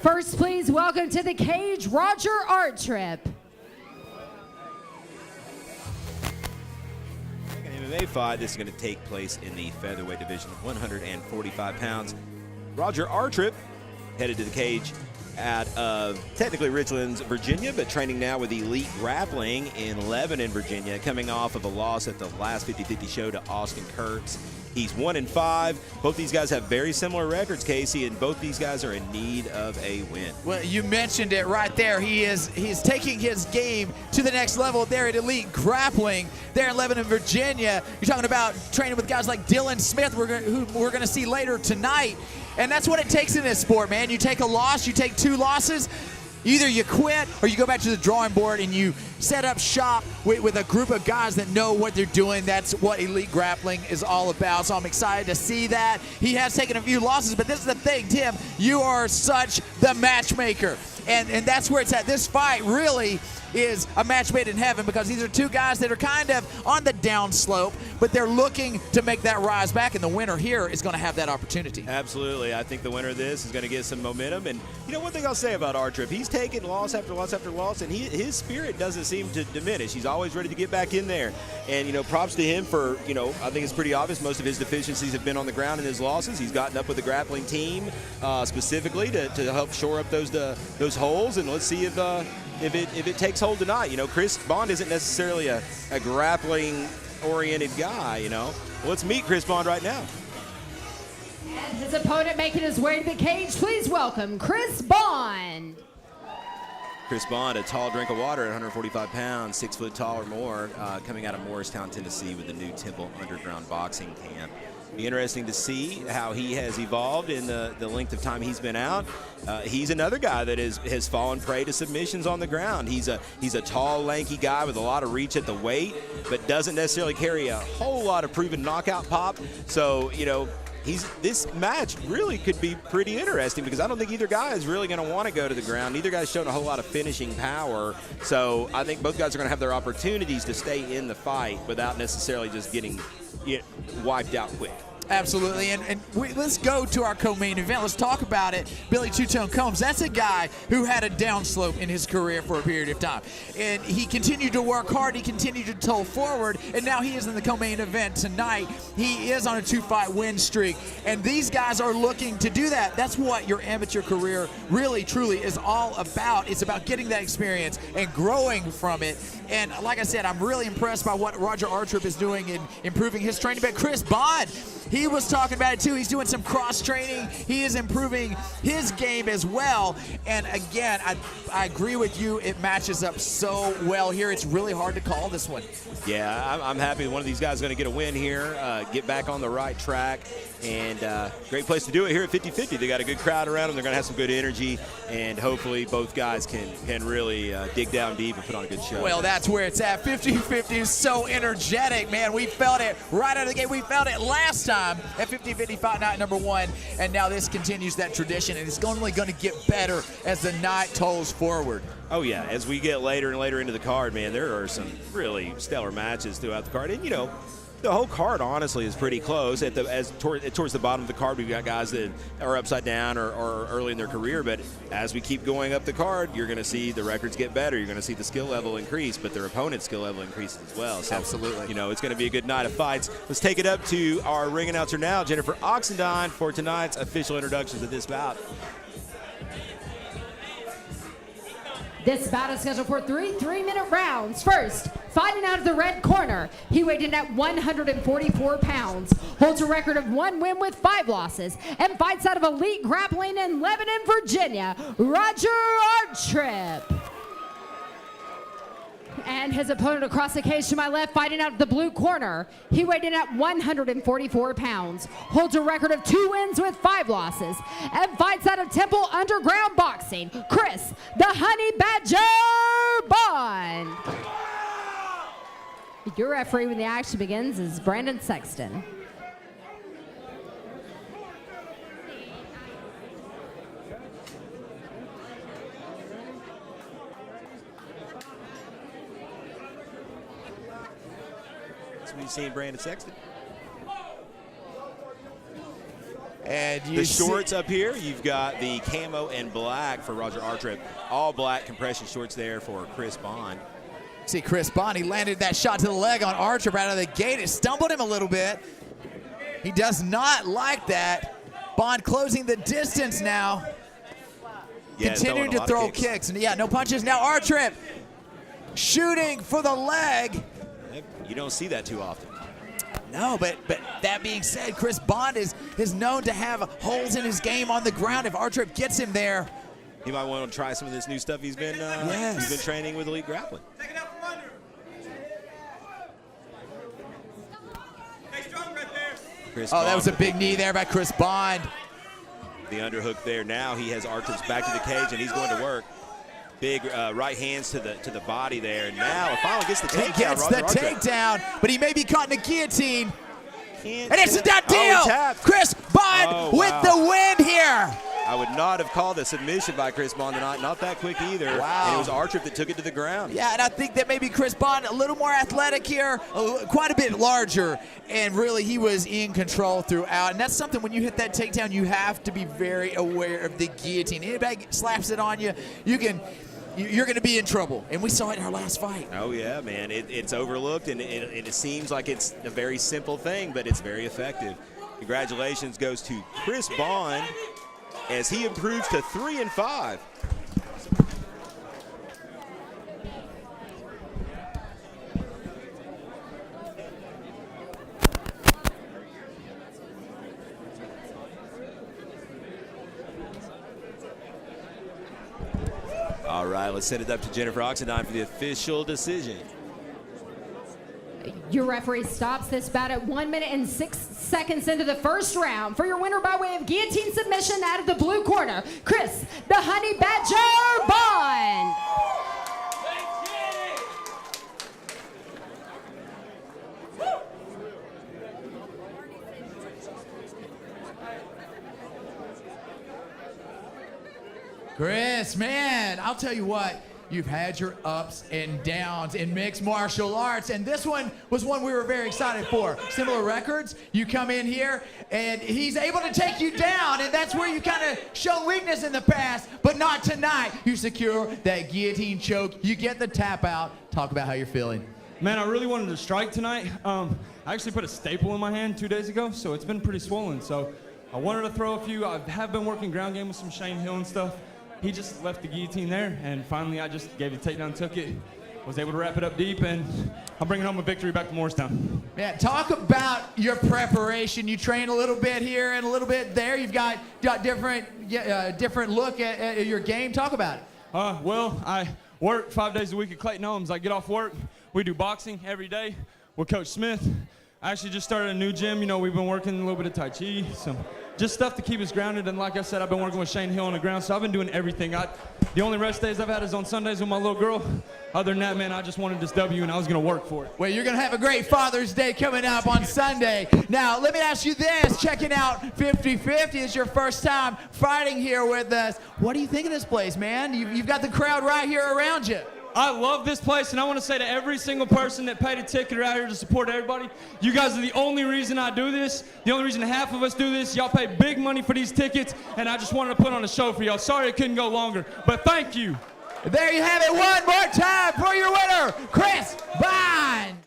First, please welcome to the cage, Roger Artrip. An MMA fight. This is going to take place in the featherweight division, 145 pounds. Roger Artrip headed to the cage out of technically Richlands, Virginia, but training now with Elite Grappling in Lebanon, Virginia, coming off of a loss at the last 50-50 show to Austin Kurtz. He's 1-5. Both these guys have very similar records, Casey, and both these guys are in need of a win. Well, you mentioned it right there. He's taking his game to the next level there at Elite Grappling there in Lebanon, Virginia. You're talking about training with guys like Dylan Smith, who we're going to see later tonight. And that's what it takes in this sport, man. You take a loss, you take 2 losses, either you quit or you go back to the drawing board and you set up shop with a group of guys that know what they're doing. That's what Elite Grappling is all about. So I'm excited to see that. He has taken a few losses, but this is the thing, Tim. You are such the matchmaker. And that's where it's at. This fight really is a match made in heaven because these are 2 guys that are kind of on the down slope, but they're looking to make that rise back, and the winner here is going to have that opportunity. Absolutely. I think the winner of this is going to get some momentum. And, you know, one thing I'll say about Artrip, he's taken loss after loss after loss, and his spirit doesn't seem to diminish. He's always ready to get back in there. And, you know, props to him for, you know, I think it's pretty obvious most of his deficiencies have been on the ground in his losses. He's gotten up with the grappling team specifically to help shore up those holes, and let's see if it takes hold tonight. You know, Chris Bond isn't necessarily a grappling-oriented guy, you know. Well, let's meet Chris Bond right now. And his opponent making his way to the cage, please welcome Chris Bond. Chris Bond, a tall drink of water at 145 pounds, 6 foot tall or more, coming out of Morristown, Tennessee with the new Temple Underground Boxing Camp. Be interesting to see how he has evolved in the length of time he's been out. He's another guy that has fallen prey to submissions on the ground. He's a tall, lanky guy with a lot of reach at the weight, but doesn't necessarily carry a whole lot of proven knockout pop. So, you know, this match really could be pretty interesting because I don't think either guy is really going to want to go to the ground. Neither guy's shown a whole lot of finishing power. So I think both guys are going to have their opportunities to stay in the fight without necessarily just getting wiped out quick. Absolutely, and let's go to our co-main event. Let's talk about it. Billy Two-Tone Combs, that's a guy who had a downslope in his career for a period of time. And he continued to work hard, he continued to toe forward, and now he is in the co-main event tonight. He is on a 2-fight win streak, and these guys are looking to do that. That's what your amateur career really, truly is all about. It's about getting that experience and growing from it. And like I said, I'm really impressed by what Roger Artrip is doing in improving his training. But Chris Bond, he was talking about it too. He's doing some cross training. He is improving his game as well. And again, I agree with you. It matches up so well here. It's really hard to call this one. Yeah, I'm happy one of these guys is going to get a win here, get back on the right track. And great place to do it here at 50-50. They got a good crowd around them. They're going to have some good energy. And hopefully both guys can really dig down deep and put on a good show. Well, that's where it's at. 50-50 is so energetic, man. We felt it right out of the gate. We felt it last time at 50-50 Fight Night #1. And now this continues that tradition. And it's only going to get better as the night tolls forward. Oh, yeah. As we get later and later into the card, man, there are some really stellar matches throughout the card. And, you know, the whole card, honestly, is pretty close. Towards the bottom of the card, we've got guys that are upside down or early in their career. But as we keep going up the card, you're going to see the records get better. You're going to see the skill level increase, but their opponent's skill level increases as well. So, absolutely. You know, it's going to be a good night of fights. Let's take it up to our ring announcer now, Jennifer Oxendine, for tonight's official introductions of this bout. This bout is scheduled for 3 3-minute rounds. First, fighting out of the red corner, he weighed in at 144 pounds, holds a record of 1 win with 5 losses, and fights out of Elite Grappling in Lebanon, Virginia, Roger Artrip. And his opponent across the cage to my left, fighting out of the blue corner, he weighed in at 144 pounds, holds a record of 2 wins with 5 losses, and fights out of Temple Underground Boxing, Chris the Honey Badger Bond. Your referee when the action begins is Brandon Sexton. We've seen Brandon Sexton. And the shorts up here, you've got the camo and black for Roger Artrip. All black compression shorts there for Chris Bond. See Chris Bond, he landed that shot to the leg on Artrip out of the gate. It stumbled him a little bit. He does not like that. Bond closing the distance now. Yeah, continuing to throw kicks. And yeah, no punches. Now Artrip shooting for the leg. You don't see that too often. No, but that being said, Chris Bond is known to have holes in his game on the ground. If Artrip gets him there, he might want to try some of this new stuff he's been training with Elite Grappling. Take it out from under. Stay strong right there. Chris that was a big knee there by Chris Bond. The underhook there. Now he has Artrip's back to the cage, and he's going to work. Big right hands to the body there. And now finally gets the takedown. He gets the takedown, but he may be caught in a guillotine. And it's a done deal. Chris Bond with the win here. I would not have called a submission by Chris Bond tonight. Not that quick either. Wow. And it was Artrip that took it to the ground. Yeah, and I think that maybe Chris Bond a little more athletic here, quite a bit larger, and really he was in control throughout. And that's something when you hit that takedown, you have to be very aware of the guillotine. Anybody slaps it on you, you're going to be in trouble. And we saw it in our last fight. Oh, yeah, man. It's overlooked, and it seems like it's a very simple thing, but it's very effective. Congratulations goes to Chris Bond as he improves to 3-5. All right, let's send it up to Jennifer Oxendine for the official decision. Your referee stops this bout at 1 minute and 6 seconds into the first round. For your winner by way of guillotine submission out of the blue corner, Chris the Honey Badger Bond. Chris, man, I'll tell you what. You've had your ups and downs in mixed martial arts, and this one was one we were very excited for. Similar records, you come in here, and he's able to take you down, and that's where you kind of show weakness in the past, but not tonight. You secure that guillotine choke. You get the tap out. Talk about how you're feeling. Man, I really wanted to strike tonight. I actually put a staple in my hand 2 days ago, so it's been pretty swollen. So I wanted to throw a few. I have been working ground game with some Shane Hill and stuff. He just left the guillotine there, and finally I just gave the takedown, took it, was able to wrap it up deep, and I'm bringing home a victory back to Morristown. Yeah, talk about your preparation. You train a little bit here and a little bit there. You've got different look at your game. Talk about it. Well, I work 5 days a week at Clayton Homes. I get off work. We do boxing every day with Coach Smith. I actually just started a new gym. You know, we've been working a little bit of Tai Chi, some just stuff to keep us grounded. And like I said, I've been working with Shane Hill on the ground, so I've been doing everything. The only rest days I've had is on Sundays with my little girl. Other than that, man, I just wanted this W, and I was going to work for it. Well, you're going to have a great Father's Day coming up on Sunday. Now, let me ask you this. Checking out 50-50 is your first time fighting here with us. What do you think of this place, man? You've got the crowd right here around you. I love this place, and I want to say to every single person that paid a ticket or out here to support everybody, you guys are the only reason I do this, the only reason half of us do this. Y'all pay big money for these tickets, and I just wanted to put on a show for y'all. Sorry it couldn't go longer, but thank you. There you have it one more time for your winner, Chris Bond.